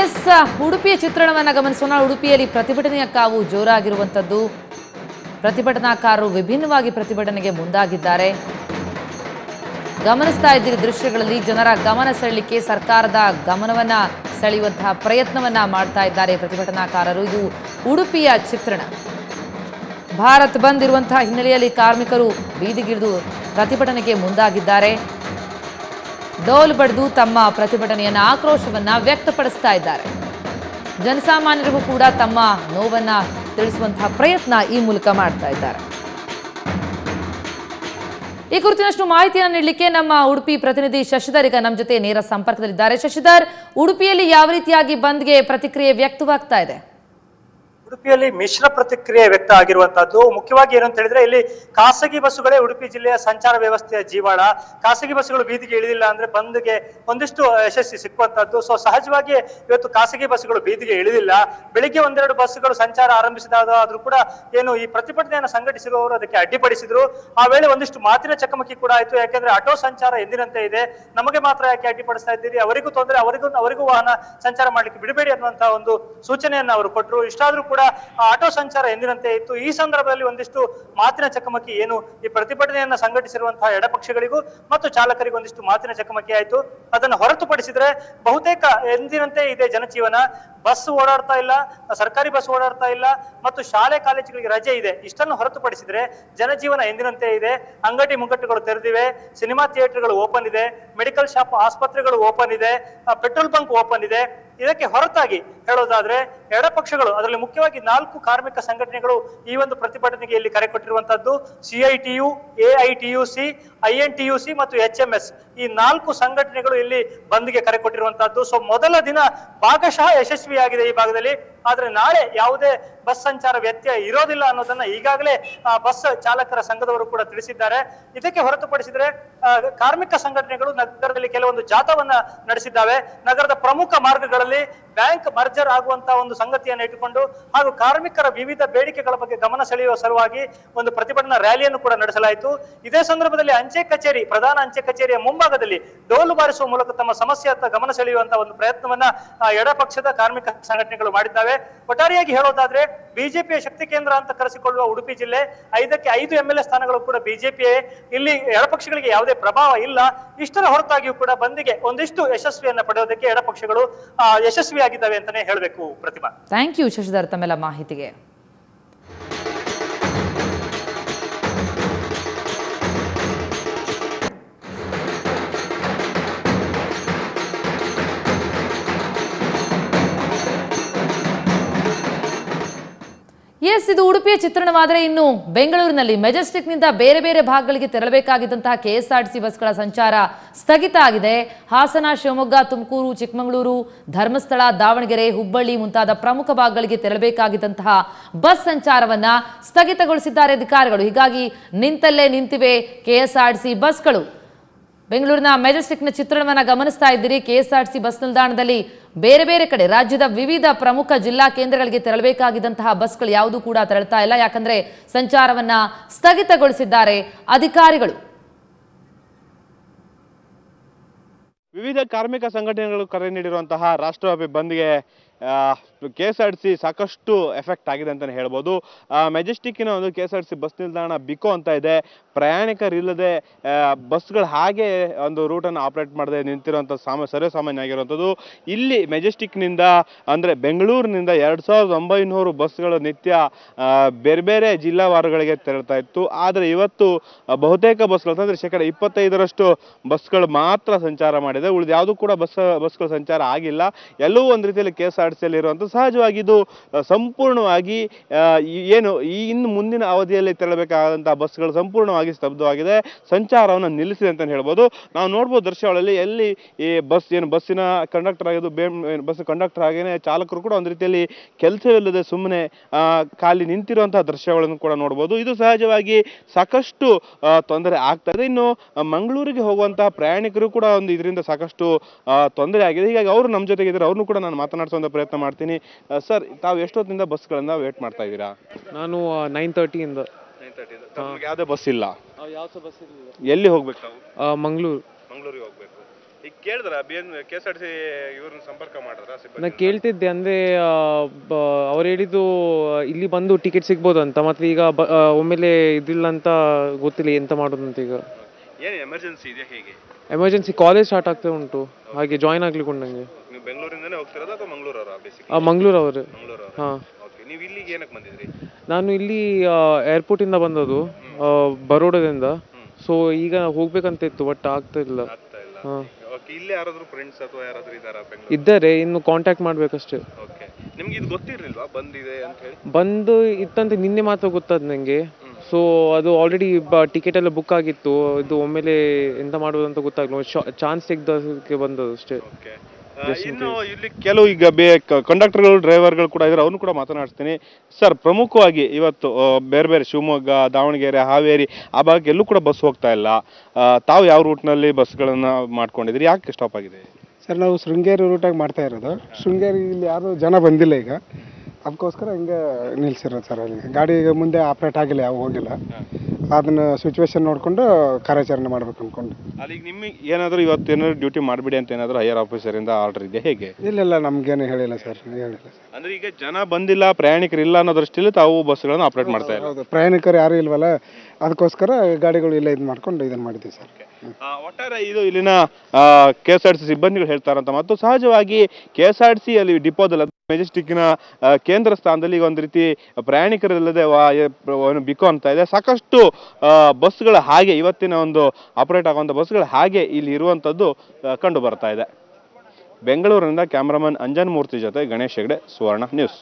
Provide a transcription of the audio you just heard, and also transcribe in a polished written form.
S ಉಡುಪಿಯ ಚಿತ್ರಣವನ್ನು ಗಮನಿಸೋಣ. ಉಡುಪಿಯಲ್ಲಿ ಪ್ರತಿಭಟನೆಯ ಕಾವು ಜೋರಾಗಿರುವಂಥದ್ದು. ಪ್ರತಿಭಟನಾಕಾರರು ವಿಭಿನ್ನವಾಗಿ ಪ್ರತಿಭಟನೆಗೆ ಮುಂದಾಗಿದ್ದಾರೆ. ಗಮನಿಸ್ತಾ ಇದ್ದೀರಿ ದೃಶ್ಯಗಳಲ್ಲಿ ಜನರ ಗಮನ ಸೆಳೆಯಲಿಕ್ಕೆ ಸರ್ಕಾರದ ಗಮನವನ್ನ ಸೆಳೆಯುವಂತಹ ಪ್ರಯತ್ನವನ್ನ ಮಾಡ್ತಾ ಇದ್ದಾರೆ ಪ್ರತಿಭಟನಾಕಾರರು. ಇದು ಉಡುಪಿಯ ಚಿತ್ರಣ. ಭಾರತ್ ಬಂದ್ ಇರುವಂತಹ ಹಿನ್ನೆಲೆಯಲ್ಲಿ ಕಾರ್ಮಿಕರು ಬೀದಿಗಿಳಿದು ಪ್ರತಿಭಟನೆಗೆ ಮುಂದಾಗಿದ್ದಾರೆ. ಡೋಲ್ ಬಡಿದು ತಮ್ಮ ಪ್ರತಿಭಟನೆಯನ್ನ ಆಕ್ರೋಶವನ್ನ ವ್ಯಕ್ತಪಡಿಸ್ತಾ ಇದ್ದಾರೆ. ಜನಸಾಮಾನ್ಯರಿಗೂ ಕೂಡ ತಮ್ಮ ನೋವನ್ನ ತಿಳಿಸುವಂತಹ ಪ್ರಯತ್ನ ಈ ಮೂಲಕ ಮಾಡ್ತಾ ಇದ್ದಾರೆ. ಈ ಕುರಿತಿನಷ್ಟು ಮಾಹಿತಿಯನ್ನು ನೀಡಲಿಕ್ಕೆ ನಮ್ಮ ಉಡುಪಿ ಪ್ರತಿನಿಧಿ ಶಶಿಧರ್ ಈಗ ನಮ್ಮ ಜೊತೆ ನೇರ ಸಂಪರ್ಕದಲ್ಲಿದ್ದಾರೆ. ಶಶಿಧರ್, ಉಡುಪಿಯಲ್ಲಿ ಯಾವ ರೀತಿಯಾಗಿ ಬಂದ್ಗೆ ಪ್ರತಿಕ್ರಿಯೆ ವ್ಯಕ್ತವಾಗ್ತಾ ಇದೆ? ಉಡುಪಿಯಲ್ಲಿ ಮಿಶ್ರ ಪ್ರತಿಕ್ರಿಯೆ ವ್ಯಕ್ತ ಆಗಿರುವಂತದ್ದು. ಮುಖ್ಯವಾಗಿ ಏನು ಅಂತ ಹೇಳಿದ್ರೆ, ಇಲ್ಲಿ ಖಾಸಗಿ ಬಸ್ಸುಗಳೇ ಉಡುಪಿ ಜಿಲ್ಲೆಯ ಸಂಚಾರ ವ್ಯವಸ್ಥೆಯ ಜೀವಾಳ. ಖಾಸಗಿ ಬಸ್ಸುಗಳು ಬೀದಿಗೆ ಇಳಿದಿಲ್ಲ ಅಂದ್ರೆ ಬಂದ್ಗೆ ಒಂದಿಷ್ಟು ಯಶಸ್ವಿ ಸಿಕ್ಕುವಂತದ್ದು. ಸೊ ಸಹಜವಾಗಿ ಇವತ್ತು ಖಾಸಗಿ ಬಸ್ಸುಗಳು ಬೀದಿಗೆ ಇಳಿದಿಲ್ಲ. ಬೆಳಿಗ್ಗೆ ಒಂದೆರಡು ಬಸ್ಸುಗಳು ಸಂಚಾರ ಆರಂಭಿಸಿದಾದ್ರೂ ಕೂಡ ಏನು ಈ ಪ್ರತಿಭಟನೆಯನ್ನು ಸಂಘಟಿಸಿರುವವರು ಅದಕ್ಕೆ ಅಡ್ಡಿಪಡಿಸಿದ್ರು. ಆ ವೇಳೆ ಒಂದಿಷ್ಟು ಮಾತಿನ ಚಕಮಕಿ ಕೂಡ ಆಯ್ತು. ಯಾಕೆಂದ್ರೆ ಆಟೋ ಸಂಚಾರ ಎಂದಿನಂತೆ ಇದೆ, ನಮಗೆ ಮಾತ್ರ ಯಾಕೆ ಅಡ್ಡಿಪಡಿಸ್ತಾ ಇದ್ದೀರಿ, ಅವರಿಗೂ ತೊಂದರೆ, ಅವರಿಗೂ ವಾಹನ ಸಂಚಾರ ಮಾಡ್ಲಿಕ್ಕೆ ಬಿಡಬೇಡಿ ಅನ್ನುವಂತಹ ಒಂದು ಸೂಚನೆಯನ್ನ ಅವರು ಕೊಟ್ಟರು. ಇಷ್ಟಾದ್ರೂ ಕೂಡ ಆಟೋ ಸಂಚಾರ ಎಂದಿನಂತೆ ಇತ್ತು. ಈ ಸಂದರ್ಭದಲ್ಲಿ ಒಂದಿಷ್ಟು ಮಾತಿನ ಚಕಮಕಿ ಏನು ಈ ಪ್ರತಿಭಟನೆಯನ್ನ ಸಂಘಟಿಸಿರುವಂತಹ ಎಡಪಕ್ಷಗಳಿಗೂ ಮತ್ತು ಚಾಲಕರಿಗೂ ಒಂದಿಷ್ಟು ಮಾತಿನ ಚಕಮಕಿ ಆಯ್ತು. ಅದನ್ನು ಹೊರತುಪಡಿಸಿದ್ರೆ ಬಹುತೇಕ ಎಂದಿನಂತೆ ಇದೆ ಜನಜೀವನ. ಬಸ್ ಓಡಾಡ್ತಾ ಇಲ್ಲ, ಸರ್ಕಾರಿ ಬಸ್ ಓಡಾಡ್ತಾ ಇಲ್ಲ ಮತ್ತು ಶಾಲೆ ಕಾಲೇಜುಗಳಿಗೆ ರಜೆ ಇದೆ. ಇಷ್ಟನ್ನು ಹೊರತುಪಡಿಸಿದ್ರೆ ಜನಜೀವನ ಎಂದಿನಂತೆ ಇದೆ. ಅಂಗಡಿ ಮುಂಗಟ್ಟುಗಳು ತೆರೆದಿವೆ, ಸಿನಿಮಾ ಥಿಯೇಟರ್ಗಳು ಓಪನ್ ಇದೆ, ಮೆಡಿಕಲ್ ಶಾಪ್ ಆಸ್ಪತ್ರೆಗಳು ಓಪನ್ ಇದೆ, ಪೆಟ್ರೋಲ್ ಬಂಕ್ ಓಪನ್ ಇದೆ. ಇದಕ್ಕೆ ಹೊರತಾಗಿ ಹೇಳೋದಾದ್ರೆ ಎಡಪಕ್ಷಗಳು, ಅದರಲ್ಲಿ ಮುಖ್ಯವಾಗಿ 4 ಕಾರ್ಮಿಕ ಸಂಘಟನೆಗಳು ಈ ಒಂದು ಪ್ರತಿಭಟನೆಗೆ ಇಲ್ಲಿ ಕರೆ ಕೊಟ್ಟಿರುವಂತದ್ದು. CITU, AITUC, INTUC ಮತ್ತು HMS ಈ 4 ಸಂಘಟನೆಗಳು ಇಲ್ಲಿ ಬಂದ್ಗೆ ಕರೆ ಕೊಟ್ಟಿರುವಂತದ್ದು. ಸೊ ಮೊದಲ ದಿನ ಭಾಗಶಃ ಯಶಸ್ವಿಯಾಗಿದೆ ಈ ಭಾಗದಲ್ಲಿ. ಆದ್ರೆ ನಾಳೆ ಯಾವುದೇ ಬಸ್ ಸಂಚಾರ ವ್ಯತ್ಯಯ ಇರೋದಿಲ್ಲ ಅನ್ನೋದನ್ನ ಈಗಾಗಲೇ ಬಸ್ ಚಾಲಕರ ಸಂಘದವರು ಕೂಡ ತಿಳಿಸಿದ್ದಾರೆ. ಇದಕ್ಕೆ ಹೊರತುಪಡಿಸಿದ್ರೆ ಕಾರ್ಮಿಕ ಸಂಘಟನೆಗಳು ನಗರದಲ್ಲಿ ಕೆಲವೊಂದು ಜಾಥಾವನ್ನ ನಡೆಸಿದ್ದಾವೆ. ನಗರದ ಪ್ರಮುಖ ಮಾರ್ಗಗಳಲ್ಲಿ ಬ್ಯಾಂಕ್ ಮರ್ಜರ್ ಆಗುವಂತಹ ಒಂದು ಸಂಗತಿಯನ್ನು ಇಟ್ಟುಕೊಂಡು ಹಾಗೂ ಕಾರ್ಮಿಕರ ವಿವಿಧ ಬೇಡಿಕೆಗಳ ಬಗ್ಗೆ ಗಮನ ಸೆಳೆಯುವ ಸಲುವಾಗಿ ಒಂದು ಪ್ರತಿಭಟನಾ ರ್ಯಾಲಿಯನ್ನು ಕೂಡ ನಡೆಸಲಾಯಿತು. ಇದೇ ಸಂದರ್ಭದಲ್ಲಿ ಅಂಚೆ ಕಚೇರಿ, ಪ್ರಧಾನ ಅಂಚೆ ಕಚೇರಿಯ ಮುಂಭಾಗದಲ್ಲಿ ಡೋಲು ಬಾರಿಸುವ ಮೂಲಕ ತಮ್ಮ ಸಮಸ್ಯೆಯತ್ತ ಗಮನ ಸೆಳೆಯುವಂತಹ ಒಂದು ಪ್ರಯತ್ನವನ್ನ ಎಡಪಕ್ಷದ ಕಾರ್ಮಿಕ ಸಂಘಟನೆಗಳು ಮಾಡಿದ್ದಾವೆ. ಒಟ್ಟಾರೆಯಾಗಿ ಹೇಳೋದಾದ್ರೆ ಬಿಜೆಪಿಯ ಶಕ್ತಿ ಕೇಂದ್ರ ಅಂತ ಕರೆಸಿಕೊಳ್ಳುವ ಉಡುಪಿ ಜಿಲ್ಲೆ 5ಕ್ಕೆ 5 MLA ಸ್ಥಾನಗಳು ಕೂಡ ಬಿಜೆಪಿಯೇ. ಇಲ್ಲಿ ಎಡಪಕ್ಷಗಳಿಗೆ ಯಾವುದೇ ಪ್ರಭಾವ ಇಲ್ಲ. ಇಷ್ಟರ ಹೊರತಾಗಿಯೂ ಕೂಡ ಬಂದಿಗೆ ಒಂದಿಷ್ಟು ಯಶಸ್ವಿಯನ್ನ ಪಡೆಯೋದಕ್ಕೆ ಎಡಪಕ್ಷಗಳು ಯಶಸ್ವಿಯಾಗಿದ್ದಾವೆ ಅಂತಾನೆ ಹೇಳಬೇಕು. ಪ್ರತಿಮಾ, ಥ್ಯಾಂಕ್ ಯು ಶಶಿಧರ್ ತಮ್ಮೆಲ್ಲ ಮಾಹಿತಿಗೆ. ಎಸ್, ಇದು ಉಡುಪಿಯ ಚಿತ್ರಣವಾದರೆ ಇನ್ನು ಬೆಂಗಳೂರಿನಲ್ಲಿ ಮೆಜೆಸ್ಟಿಕ್ನಿಂದ ಬೇರೆ ಬೇರೆ ಭಾಗಗಳಿಗೆ ತೆರಳಬೇಕಾಗಿದ್ದಂತಹ KSRTC ಬಸ್ಗಳ ಸಂಚಾರ ಸ್ಥಗಿತ ಆಗಿದೆ. ಹಾಸನ, ಶಿವಮೊಗ್ಗ, ತುಮಕೂರು, ಚಿಕ್ಕಮಗಳೂರು, ಧರ್ಮಸ್ಥಳ, ದಾವಣಗೆರೆ, ಹುಬ್ಬಳ್ಳಿ ಮುಂತಾದ ಪ್ರಮುಖ ಭಾಗಗಳಿಗೆ ತೆರಳಬೇಕಾಗಿದ್ದಂತಹ ಬಸ್ ಸಂಚಾರವನ್ನ ಸ್ಥಗಿತಗೊಳಿಸಿದ್ದಾರೆ ಅಧಿಕಾರಿಗಳು. ಹೀಗಾಗಿ ನಿಂತಲ್ಲೇ ನಿಂತಿವೆ KSRTC ಬಸ್ಗಳು. ಬೆಂಗಳೂರಿನ ಮೆಜೆಸ್ಟಿಕ್ನ ಚಿತ್ರಣವನ್ನು ಗಮನಿಸ್ತಾ ಇದ್ದೀರಿ. KSRTC ಬಸ್ ನಿಲ್ದಾಣದಲ್ಲಿ ಬೇರೆ ಬೇರೆ ಕಡೆ ರಾಜ್ಯದ ವಿವಿಧ ಪ್ರಮುಖ ಜಿಲ್ಲಾ ಕೇಂದ್ರಗಳಿಗೆ ತೆರಳಬೇಕಾಗಿದ್ದಂತಹ ಬಸ್ಗಳು ಯಾವುದೂ ಕೂಡ ತೆರಳ್ತಾ ಇಲ್ಲ. ಯಾಕಂದ್ರೆ ಸಂಚಾರವನ್ನ ಸ್ಥಗಿತಗೊಳಿಸಿದ್ದಾರೆ ಅಧಿಕಾರಿಗಳು. ವಿವಿಧ ಕಾರ್ಮಿಕ ಸಂಘಟನೆಗಳು ಕರೆ ನೀಡಿರುವಂತಹ ರಾಷ್ಟ್ರವ್ಯಾಪಿ ಬಂದ್ಗೆ KSRTC ಸಾಕಷ್ಟು ಎಫೆಕ್ಟ್ ಆಗಿದೆ ಅಂತಲೇ ಹೇಳ್ಬೋದು. ಮೆಜೆಸ್ಟಿಕ್ಕಿನ ಒಂದು KSRTC ಬಸ್ ನಿಲ್ದಾಣ ಬಿಕೋ ಅಂತ ಇದೆ. ಪ್ರಯಾಣಿಕರಿಲ್ಲದೆ ಬಸ್ಗಳು ಹಾಗೆ ಒಂದು ರೂಟನ್ನು ಆಪರೇಟ್ ಮಾಡದೆ ನಿಂತಿರುವಂಥ ಸರ್ವೇ ಸಾಮಾನ್ಯ ಆಗಿರುವಂಥದ್ದು. ಇಲ್ಲಿ ಮೆಜೆಸ್ಟಿಕ್ನಿಂದ ಅಂದರೆ ಬೆಂಗಳೂರಿನಿಂದ 2900 ಬಸ್ಗಳು ನಿತ್ಯ ಬೇರೆ ಬೇರೆ ಜಿಲ್ಲಾವಾರುಗಳಿಗೆ ತೆರಳ್ತಾ ಇತ್ತು. ಆದರೆ ಇವತ್ತು ಬಹುತೇಕ ಬಸ್ಗಳು ಅಂದರೆ 25% ಬಸ್ಗಳು ಮಾತ್ರ ಸಂಚಾರ ಮಾಡಿದೆ. ಉಳಿದ ಯಾವುದೂ ಕೂಡ ಬಸ್ಗಳು ಸಂಚಾರ ಆಗಿಲ್ಲ. ಎಲ್ಲವೂ ಒಂದು ರೀತಿಯಲ್ಲಿ KSRTCಯಲ್ಲಿ ಇರುವಂಥ ಸಹಜವಾಗಿ ಇದು ಸಂಪೂರ್ಣವಾಗಿ ಏನು ಇನ್ನು ಮುಂದಿನ ಅವಧಿಯಲ್ಲಿ ತೆರಳಬೇಕಾದಂತಹ ಬಸ್ಗಳು ಸಂಪೂರ್ಣವಾಗಿ ಸ್ತಬ್ಧವಾಗಿದೆ, ಸಂಚಾರವನ್ನು ನಿಲ್ಲಿಸಿದೆ ಅಂತ ಹೇಳ್ಬೋದು. ನಾವು ನೋಡ್ಬೋದು ದೃಶ್ಯಗಳಲ್ಲಿ ಎಲ್ಲಿ ಈ ಬಸ್ಸಿನ ಕಂಡಕ್ಟರ್ ಆಗಿದ್ದು ಬಸ್ ಕಂಡಕ್ಟರ್ ಹಾಗೇನೆ ಚಾಲಕರು ಕೂಡ ಒಂದು ರೀತಿಯಲ್ಲಿ ಕೆಲಸವಿಲ್ಲದೆ ಸುಮ್ಮನೆ ಖಾಲಿ ನಿಂತಿರುವಂತಹ ದೃಶ್ಯಗಳನ್ನು ಕೂಡ ನೋಡ್ಬೋದು. ಇದು ಸಹಜವಾಗಿ ಸಾಕಷ್ಟು ತೊಂದರೆ ಆಗ್ತಾ ಇದೆ. ಇನ್ನು ಮಂಗಳೂರಿಗೆ ಹೋಗುವಂತಹ ಪ್ರಯಾಣಿಕರು ಕೂಡ ಒಂದು ಇದರಿಂದ ಸಾಕಷ್ಟು ತೊಂದರೆ ಆಗಿದೆ. ಹೀಗಾಗಿ ಅವರು ನಮ್ಮ ಜೊತೆಗಿದ್ದಾರೆ, ಅವ್ರನ್ನೂ ಕೂಡ ನಾನು ಮಾತನಾಡಿಸುವಂಥ ಪ್ರಯತ್ನ ಮಾಡ್ತೀನಿ. ಸರ್, ತಾವು ಎಷ್ಟೊತ್ತಿಂದ ಬಸ್ಗಳನ್ನ ವೇಟ್ ಮಾಡ್ತಾ ಇದ್ದೀರಾ? ನಾನು 9:30 ಇಂದ. ಯಾವುದೇ ಬಸ್ ಇಲ್ಲ? ಯಾವ ಬಸ್ ಇಲ್ಲ. ಎಲ್ಲಿ ಹೋಗ್ಬೇಕು ತಾವು? ಮಂಗಳೂರಿಗೆ ಹೋಗ್ಬೇಕು. ಈಗ ಕೇಳಿದ್ರ KSRTC ಇವ್ರನ್ನ ಸಂಪರ್ಕ ಮಾಡಿದ್ರ ನಾ ಕೇಳ್ತಿದ್ದೆ ಅಂದರೆ ಅವ್ರು ಹೇಳಿದ್ದು ಇಲ್ಲಿ ಬಂದು ಟಿಕೆಟ್ ಸಿಗ್ಬೋದು ಅಂತ, ಮತ್ತೆ ಈಗ ಒಮ್ಮೆಲೆ ಇದಿಲ್ಲ ಅಂತ ಗೊತ್ತಿಲ್ಲ ಎಂತ ಮಾಡೋದು ಅಂತ. ಈಗ ಏನು ಎಮರ್ಜೆನ್ಸಿ ಇದೆಯಾ ಹೇಗೆ? ಎಮರ್ಜೆನ್ಸಿ ಕಾಲೇಜ್ ಸ್ಟಾರ್ಟ್ ಆಗ್ತಾ ಉಂಟು, ಹಾಗೆ ಜಾಯ್ನ್ ಆಗ್ಲಿಕ್ಕೆ ಉಂಟಂಗೆ. ನೀವು ಬೆಂಗಳೂರಿಂದನೇ ಹೋಗ್ತಿರೋದು ಅಥವಾ ಮಂಗಳೂರವರ? ಮಂಗಳೂರು ಅವರು. ಹಾಂ. ನೀವು ಇಲ್ಲಿಗೆ ಏನಕ್ಕೆ ಬಂದಿದ್ರಿ? ನಾನು ಇಲ್ಲಿ ಏರ್ಪೋರ್ಟಿಂದ ಬಂದದ್ದು, ಬರೋಡದಿಂದ. ಸೊ ಈಗ ಹೋಗ್ಬೇಕಂತ ಇತ್ತು, ಬಟ್ ಆಗ್ತಾ ಇಲ್ಲ. ಹಾಂ. ಇಲ್ಲಿ ಯಾರಾದರೂ ಫ್ರೆಂಡ್ಸ್ ಅಥವಾ ಯಾರಾದರೂ ಇದ್ದಾರಾ ಬೆಂಗಳೂರು? ಇದ್ದಾರೆ, ಇನ್ನು ಕಾಂಟ್ಯಾಕ್ಟ್ ಮಾಡ್ಬೇಕಷ್ಟೇ. ಓಕೆ. ನಿಮ್ಗೆ ಇದು ಗೊತ್ತಿರಲಿಲ್ವಾ ಬಂದಿದೆ ಅಂತ ಹೇಳಿ? ಬಂದು ಇತ್ತಂತೆ ನಿನ್ನೆ ಮಾತ್ರ ಗೊತ್ತಾದ ನನಗೆ. ಸೊ ಅದು ಆಲ್ರೆಡಿ ಟಿಕೆಟ್ ಎಲ್ಲ ಬುಕ್ ಆಗಿತ್ತು. ಇದು ಒಮ್ಮೆಲೆ ಎಂತ ಮಾಡೋದು ಅಂತ ಗೊತ್ತಾಗ್ಲಿ, ಚಾನ್ಸ್ ತೆಗ್ದಕ್ಕೆ ಬಂದದ್ದು ಅಷ್ಟೇ. ಇನ್ನು ಇಲ್ಲಿ ಕೆಲವು ಈಗ ಕಂಡಕ್ಟರ್ಗಳು ಡ್ರೈವರ್ಗಳು ಕೂಡ ಇದ್ದಾರೆ, ಅವ್ರನ್ನು ಕೂಡ ಮಾತನಾಡಿಸ್ತೀನಿ. ಸರ್, ಪ್ರಮುಖವಾಗಿ ಇವತ್ತು ಬೇರೆ ಬೇರೆ ಶಿವಮೊಗ್ಗ, ದಾವಣಗೆರೆ, ಹಾವೇರಿ ಆ ಭಾಗಕ್ಕೆ ಎಲ್ಲೂ ಕೂಡ ಬಸ್ ಹೋಗ್ತಾ ಇಲ್ಲ. ತಾವು ಯಾವ ರೂಟ್ನಲ್ಲಿ ಬಸ್ಗಳನ್ನು ಮಾಡ್ಕೊಂಡಿದ್ರಿ, ಯಾಕೆ ಸ್ಟಾಪ್ ಆಗಿದೆ? ಸರ್, ನಾವು ಶೃಂಗೇರಿ ರೂಟಾಗಿ ಮಾಡ್ತಾ ಇರೋದು. ಶೃಂಗೇರಿ ಇಲ್ಲಿ ಯಾರು ಜನ ಬಂದಿಲ್ಲ ಈಗ, ಅದಕ್ಕೋಸ್ಕರ ಹಿಂಗೆ ನಿಲ್ಸಿರೋದು ಸರ್. ಅಲ್ಲಿ ಗಾಡಿ ಈಗ ಮುಂದೆ ಆಪ್ರೇಟ್ ಆಗಿಲ್ಲ, ಯಾವ ಹೋಗಿಲ್ಲ. ಅದನ್ನ ಸಿಚುವೇಶನ್ ನೋಡಿಕೊಂಡು ಕಾರ್ಯಾಚರಣೆ ಮಾಡ್ಬೇಕು ಅಂದ್ಕೊಂಡು. ಅಲ್ಲಿ ನಿಮಗೆ ಏನಾದರೂ ಇವತ್ತು ಏನಾದ್ರು ಡ್ಯೂಟಿ ಮಾಡಿಬಿಡಿ ಅಂತ ಏನಾದರೂ ಹೈಯರ್ ಆಫೀಸರಿಂದ ಆರ್ಡರ್ ಇದೆ ಹೇಗೆ? ಇಲ್ಲ, ನಮ್ಗೇನು ಹೇಳಿಲ್ಲ ಸರ್, ಹೇಳಿಲ್ಲ. ಅಂದ್ರೆ ಈಗ ಜನ ಬಂದಿಲ್ಲ, ಪ್ರಯಾಣಿಕರು ಇಲ್ಲ ಅನ್ನೋದ್ರಷ್ಟಿಲ್ಲ ತಾವು ಬಸ್ಗಳನ್ನು ಆಪರೇಟ್ ಮಾಡ್ತಾ ಇದ್ದಾರೆ. ಹೌದು, ಪ್ರಯಾಣಿಕರು ಯಾರು ಇಲ್ವಲ್ಲ, ಅದಕ್ಕೋಸ್ಕರ ಗಾಡಿಗಳು ಇಲ್ಲ ಇದು ಮಾಡ್ಕೊಂಡು ಇದನ್ನು ಮಾಡಿದ್ದೀವಿ ಸರ್. ಒಟ್ಟಾರೆ ಇದು ಇಲ್ಲಿನ KSRTC ಸಿಬ್ಬಂದಿಗಳು ಹೇಳ್ತಾರಂತ. ಮತ್ತು ಸಹಜವಾಗಿ KSRTC ಅಲ್ಲಿ ಡಿಪೋದಲ್ಲಿ ಮೆಜೆಸ್ಟಿಕ್ನ ಕೇಂದ್ರ ಸ್ಥಾನದಲ್ಲಿ ಈಗ ಒಂದು ರೀತಿ ಪ್ರಯಾಣಿಕರಿಲ್ಲದೆ ಬಿಕೋ ಅಂತ ಇದೆ. ಸಾಕಷ್ಟು ಬಸ್ಗಳ ಹಾಗೆ ಇವತ್ತಿನ ಒಂದು ಆಪರೇಟ್ ಆಗುವಂಥ ಬಸ್ಗಳ ಹಾಗೆ ಇಲ್ಲಿ ಇರುವಂಥದ್ದು ಕಂಡು ಬರ್ತಾ ಇದೆ. ಬೆಂಗಳೂರಿನಿಂದ ಕ್ಯಾಮ್ರಾಮನ್ ಅಂಜನ್ ಮೂರ್ತಿ ಜೊತೆ ಗಣೇಶ್ ಹೆಗ್ಡೆ, ಸುವರ್ಣ ನ್ಯೂಸ್.